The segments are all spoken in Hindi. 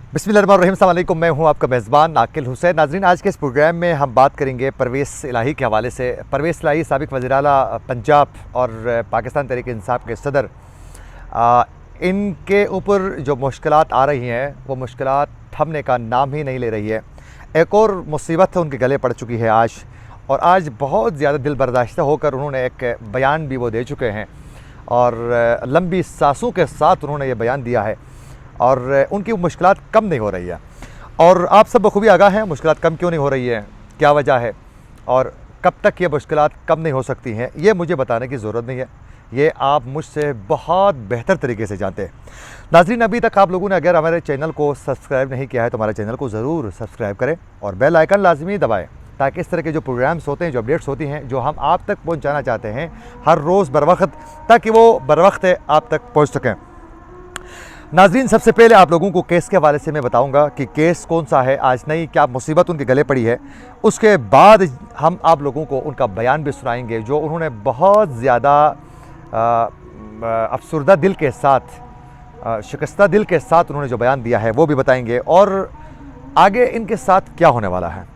बिस्मिल्लाहिर्रहमानिर्रहीम, अस्सलाम वालेकुम। मैं हूं आपका मेज़बान आकिल हुसैन। नाज़रीन, आज के इस प्रोग्राम में हम बात करेंगे परवेज़ इलाही के हवाले से। परवेज़ इलाही साबिक़ वज़ीर-ए-आला पंजाब और पाकिस्तान तहरीक-ए-इंसाफ़ के सदर, इनके ऊपर जो मुश्किलात आ रही हैं वो मुश्किलात थमने का नाम ही नहीं ले रही है। एक और मुसीबत उनके गले पड़ चुकी है आज, और आज बहुत ज़्यादा दिल बर्दाश्त होकर उन्होंने एक बयान भी वो दे चुके हैं, और लंबी सांसों के साथ उन्होंने ये बयान दिया है, और उनकी मुश्किलात कम नहीं हो रही है। और आप सब बखूबी आगाह हैं मुश्किलात कम क्यों नहीं हो रही है, क्या वजह है, और कब तक ये मुश्किलात कम नहीं हो सकती हैं, ये मुझे बताने की ज़रूरत नहीं है। ये आप मुझसे बहुत बेहतर तरीके से जानते हैं। नाज़रीन, अभी तक आप लोगों ने अगर हमारे चैनल को सब्सक्राइब नहीं किया है तो हमारे चैनल को ज़रूर सब्सक्राइब करें और बेल आइकन लाजमी दबाएं, ताकि इस तरह के जो प्रोग्राम्स होते हैं, जो अपडेट्स होती हैं, जो हम आप तक पहुंचाना चाहते हैं हर रोज़ बर वक्त, ताकि वो बर वक्त आप तक पहुंच सकें। नाज़रीन, सबसे पहले आप लोगों को केस के हवाले से मैं बताऊंगा कि केस कौन सा है, आज नई क्या मुसीबत उनके गले पड़ी है। उसके बाद हम आप लोगों को उनका बयान भी सुनाएंगे, जो उन्होंने बहुत ज़्यादा अफसरदा दिल के साथ, शिकस्ता दिल के साथ उन्होंने जो बयान दिया है वो भी बताएंगे, और आगे इनके साथ क्या होने वाला है,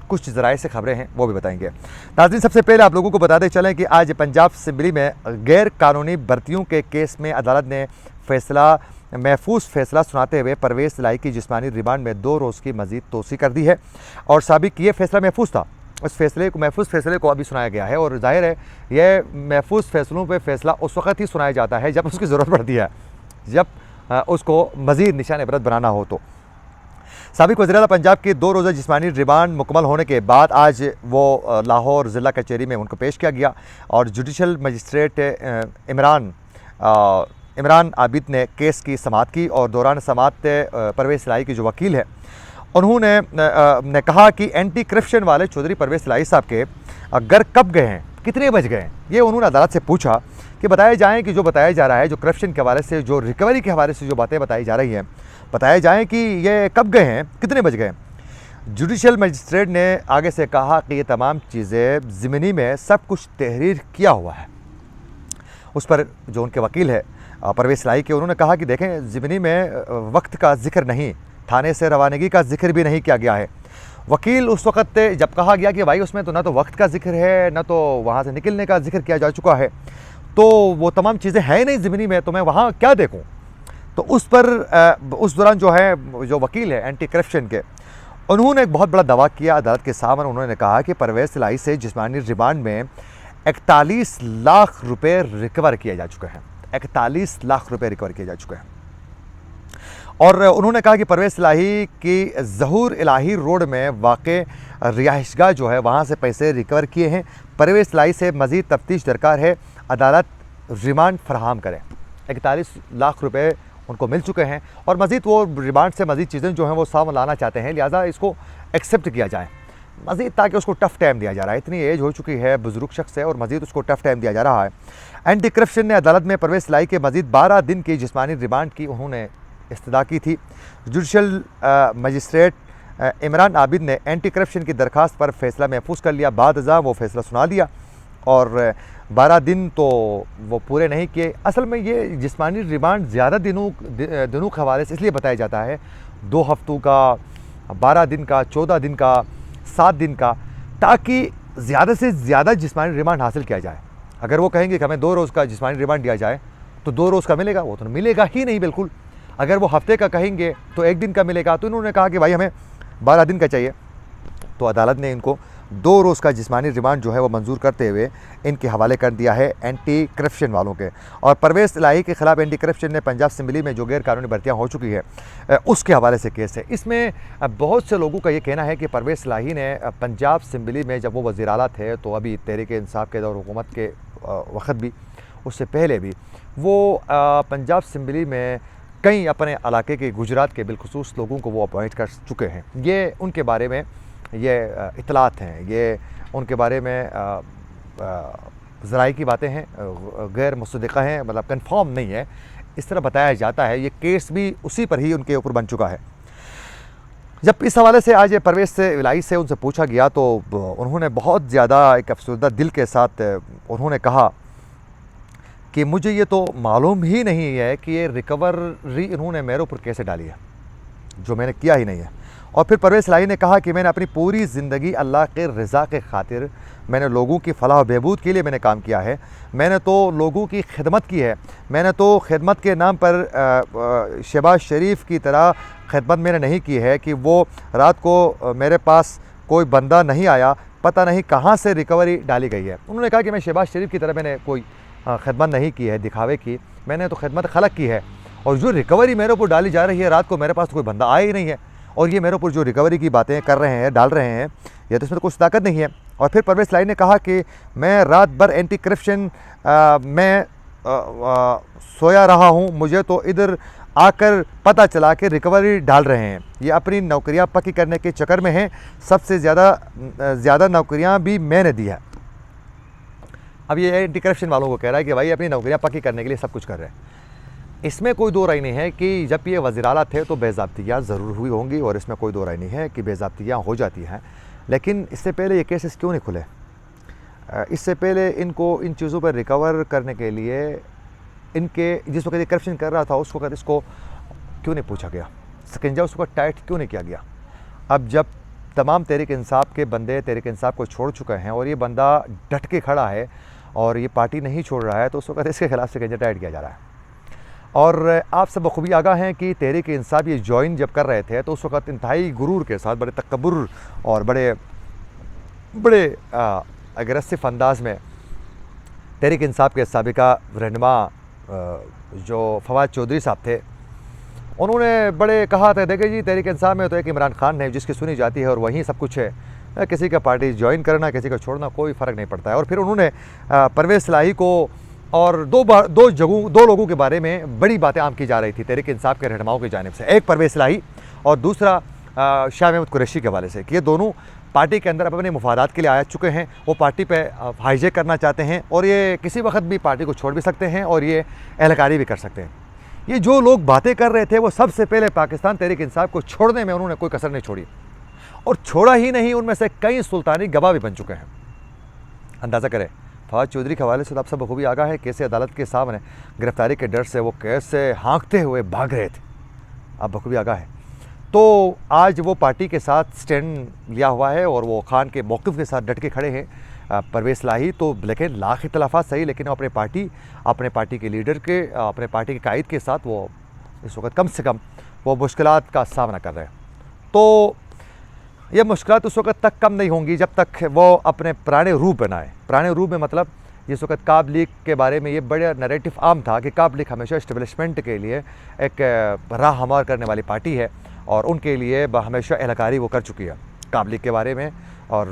कुछ ज़राए से ख़बरें हैं वो भी बताएंगे। नाज़रीन, सबसे पहले आप लोगों को बताते चलें कि आज पंजाब असेंबली में गैर कानूनी भर्तियों के केस में अदालत ने महफूज फ़ैसला सुनाते हुए परवेज़ इलाही की जिस्मानी रिमांड में 2 रोज़ की मज़ीद तोसी कर दी है। और साबिक़ ये फ़ैसला महफूज था, उस महफूज फ़ैसले को अभी सुनाया गया है, और ज़ाहिर है ये महफूज फ़ैसलों पे फ़ैसला उस वक़्त ही सुनाया जाता है जब उसकी ज़रूरत पड़ती है, जब उसको मज़ीद निशान इबरत बनाना हो। तो साबिक़ वज़ीर-ए-आला पंजाब की 2 रोज़ा जिस्मानी रिमांड मुकम्मल होने के बाद आज वो लाहौर ज़िला कचहरी में उनको पेश किया गया, और जुडिशल मजिस्ट्रेट इमरान आबिद ने केस की समाअत की। और दौरान समाअत परवेज़ इलाही की जो वकील है उन्होंने कहा कि एंटी करप्शन वाले चौधरी परवेज़ इलाही साहब के घर कब गए हैं, कितने बज गए हैं, ये उन्होंने अदालत से पूछा कि बताए जाएँ कि जो बताया जा रहा है, जो करप्शन के हवाले से, जो रिकवरी के हवाले से जो बातें बताई जा रही हैं, बताया जाए कि ये कब गए हैं, कितने बज गए। जुडिशल मजिस्ट्रेट ने आगे से कहा कि ये तमाम चीज़ें ज़मीनी में सब कुछ तहरीर किया हुआ है। उस पर जो उनके वकील है परवेज़ इलाही के, उन्होंने कहा कि देखें, ज़मीनी में वक्त का जिक्र नहीं, थाने से रवानगी का जिक्र भी नहीं किया गया है। वकील उस वक़्त जब कहा गया कि भाई उसमें तो ना तो वक्त का जिक्र है, ना तो वहाँ से निकलने का जिक्र किया जा चुका है, तो वो तमाम चीज़ें हैं नहीं ज़मीनी में, तो मैं वहाँ क्या देखूँ। तो उस पर उस दौरान जो वकील है एंटी करप्शन के, उन्होंने एक बहुत बड़ा दावा किया अदालत के सामने। उन्होंने कहा कि परवेज़ इलाही से जिस्मानी रिमांड में 41 लाख रुपए रिकवर किए जा चुके हैं, 41 लाख रुपए रिकवर किए जा चुके हैं। और उन्होंने कहा कि परवेज़ इलाही की ज़हूर इलाही रोड में वाक़े रिहाइशगाह जो है वहाँ से पैसे रिकवर किए हैं। परवेज़ इलाही से मज़ीद तफ्तीश दरकार है, अदालत रिमांड फराहम करें। 41 लाख रुपए उनको मिल चुके हैं, और मज़ीद वो रिमांड से मज़ीद चीज़ें जो हैं वो सामने लाना चाहते हैं, लिहाजा इसको एक्सेप्ट किया जाए मज़ीद, ताकि उसको टफ़ टाइम दिया जा रहा है। इतनी एज हो चुकी है, बुज़ुर्ग शख्स है, और मज़ीद उसको टफ़ टाइम दिया जा रहा है। एंटी करप्शन ने अदालत में परवेज़ इलाही के मज़ीद 12 दिन की जिस्मानी रिमांड की उन्होंने इस्तदा की थी। जुडिशल मजिस्ट्रेट इमरान आबिद ने एंटी करप्शन की दरख्वास्त पर फ़ैसला महफूज कर लिया, बाद अज़ां वो फ़ैसला सुना दिया, और 12 दिन तो वो पूरे नहीं किए। असल में ये जिस्मानी रिमांड ज़्यादा दिनों के हवाले से इसलिए बताया जाता है, 2 हफ्तों का, 12 दिन का, 14 दिन का, 7 दिन का, ताकि ज़्यादा से ज़्यादा जिस्मानी रिमांड हासिल किया जाए। अगर वो कहेंगे कि हमें 2 रोज़ का जिस्मानी रिमांड दिया जाए, तो 2 रोज़ का मिलेगा, वो तो मिलेगा ही नहीं बिल्कुल। अगर वो हफ्ते का कहेंगे तो 1 दिन का मिलेगा। तो इन्होंने कहा कि भाई हमें 12 दिन का चाहिए, तो अदालत ने इनको 2 रोज़ का जिस्मानी रिमांड जो है वो मंजूर करते हुए इनके हवाले कर दिया है एंटी करप्शन वालों के। और परवेज़ इलाही के ख़िलाफ़ एंटी करप्शन ने पंजाब असेंबली में जो गैर कानूनी भर्तियाँ हो चुकी है उसके हवाले से केस है। इसमें बहुत से लोगों का ये कहना है कि परवेज़ इलाही ने पंजाब असेंबली में जब वो वज़ीर-ए-आला थे, तो अभी तहरीक-ए-इंसाफ़ के दौर हुकूमत के वक़्त भी, उससे पहले भी वो पंजाब असेंबली में कई अपने इलाके के, गुजरात के बिलखुसूस लोगों को वो अपॉइंट कर चुके हैं। ये उनके बारे में ये इतलात हैं, ये उनके बारे में ज़राए की बातें हैं, गैर मुसद्दक़ा हैं, मतलब कंफर्म नहीं है, इस तरह बताया जाता है। ये केस भी उसी पर ही उनके ऊपर बन चुका है। जब इस हवाले से आज परवेज़ इलाही से उनसे पूछा गया, तो उन्होंने बहुत ज़्यादा एक अफसरदा दिल के साथ उन्होंने कहा कि मुझे ये तो मालूम ही नहीं है कि ये रिकवरी इन्होंने मेरे ऊपर कैसे डाली है। जो मैंने किया ही नहीं है। और फिर परवेज़ इलाही ने कहा कि मैंने अपनी पूरी ज़िंदगी अल्लाह के रज़ा के खातिर, मैंने लोगों की फ़लाह व बहबूद के लिए मैंने काम किया है। मैंने तो लोगों की खिदमत की है। मैंने तो खिदमत के नाम पर शहबाज शरीफ की तरह खिदमत मैंने नहीं की है कि वो रात को मेरे पास कोई बंदा नहीं आया, पता नहीं कहाँ से रिकवरी डाली गई है। उन्होंने कहा कि मैं शहबाज शरीफ की तरह मैंने कोई खिदमत नहीं की है दिखावे की, मैंने तो खिदमत खलक की है। और जो रिकवरी मेरे ऊपर डाली जा रही है, रात को मेरे पास तो कोई बंदा आया ही नहीं है, और ये मेरे ऊपर जो रिकवरी की बातें कर रहे हैं, डाल रहे हैं, ये तो इसमें तो कुछ ताकत नहीं है। और फिर परवेज़ इलाही ने कहा कि मैं रात भर एंटी करप्शन में सोया रहा हूँ, मुझे तो इधर आकर पता चला कि रिकवरी डाल रहे हैं, ये अपनी नौकरियाँ पक्की करने के चक्कर में हैं, सबसे ज़्यादा नौकरियाँ भी मैंने दी है। अब ये एंटी करप्शन वालों को कह रहा है कि भाई अपनी नौकरियाँ पक्की करने के लिए सब कुछ कर रहे हैं। इसमें कोई दो राय नहीं है कि जब ये वज़ीर-ए-आला थे तो बेज़ाब्तियाँ ज़रूर हुई होंगी, और इसमें कोई दो राय नहीं है कि बेज़ाब्तियाँ हो जाती हैं। लेकिन इससे पहले ये केसेस क्यों नहीं खुले? इससे पहले इनको इन चीज़ों पर रिकवर करने के लिए इनके जिस वक्त ये करप्शन कर रहा था उस वक्त इसको क्यों नहीं पूछा गया? शिकंजा उस वक्त टाइट क्यों नहीं किया गया? अब जब तमाम तहरीक इंसाफ के बंदे तहरीक इंसाफ को छोड़ चुके हैं और ये बंदा डट के खड़ा है और ये पार्टी नहीं छोड़ रहा है, तो उस वक्त इसके खिलाफ शिकंजा टाइट किया जा रहा है। और आप सब बखूबी आगाह हैं कि तहरीक इंसाफ ये ज्वाइन जब कर रहे थे तो उस वक्त इंतहाई गुरूर के साथ, बड़े तकब्बुर और बड़े एग्रेसिव अंदाज में तहरीक इंसाफ के साबिका रहनुमा जो फवाद चौधरी साहब थे, उन्होंने बड़े कहा था, देखिए जी तहरीक इंसाफ में तो एक इमरान खान है जिसकी सुनी जाती है और वहीं सब कुछ है, किसी का पार्टी ज्वाइन करना किसी का छोड़ना कोई फ़र्क नहीं पड़ता है। और फिर उन्होंने परवेज़ इलाही को और दो लोगों के बारे में बड़ी बातें आम की जा रही थी तहरीक इंसाफ के रहनुमाओं की जानिब से, एक परवेज़ इलाही और दूसरा शाह महमूद कुरैशी के हवाले से, कि ये दोनों पार्टी के अंदर अपने मुफादात के लिए आ चुके हैं, वो पार्टी पे हाईजैक करना चाहते हैं और ये किसी वक्त भी पार्टी को छोड़ भी सकते हैं और ये एहलकारी भी कर सकते हैं। ये जो लोग बातें कर रहे थे वो सबसे पहले पाकिस्तान तहरीक इंसाफ को छोड़ने में उन्होंने कोई कसर नहीं छोड़ी, और छोड़ा ही नहीं, उनमें से कई सुल्तानी गवाह भी बन चुके हैं। अंदाज़ा करें फवाद चौधरी के हवाले से तो आप सब बखूबी आगाह है, कैसे अदालत के सामने गिरफ्तारी के डर से वो कैसे हाँकते हुए भाग रहे थे, आप बखूबी आगाह है। तो आज वो पार्टी के साथ स्टैंड लिया हुआ है और वो खान के मौक़िफ़ के साथ डट के खड़े हैं। परवेज़ इलाही तो लेकिन लाख इख्तिलाफ़ात सही, लेकिन अपने पार्टी के लीडर के, अपने पार्टी के कायद के साथ वो इस वक्त कम से कम वो मुश्किलात का सामना कर रहे हैं। तो ये मुश्किलात उस वक्त तक कम नहीं होंगी जब तक वो अपने पुराने रूप बनाए। पुराने रूप में मतलब जिस वक्त काब लीग के बारे में ये बड़ा नैरेटिव आम था कि काब लीग हमेशा इस्टेब्लिशमेंट के लिए एक राह हमार करने वाली पार्टी है और उनके लिए हमेशा एहलकारी वो कर चुकी है काब लीग के बारे में, और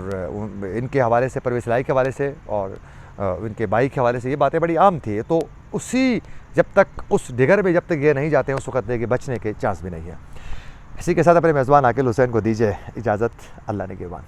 इनके हवाले से परवेज़ इलाही के हवाले से और इनके भाई के हवाले से ये बातें बड़ी आम थी। तो उसी जब तक उस डिगर में जब तक ये नहीं जाते हैं उस वक्त के बचने के चांस भी नहीं है। इसी के साथ अपने मेज़बान आकिल हुसैन को दीजिए इजाज़त। अल्लाह ने के बाद।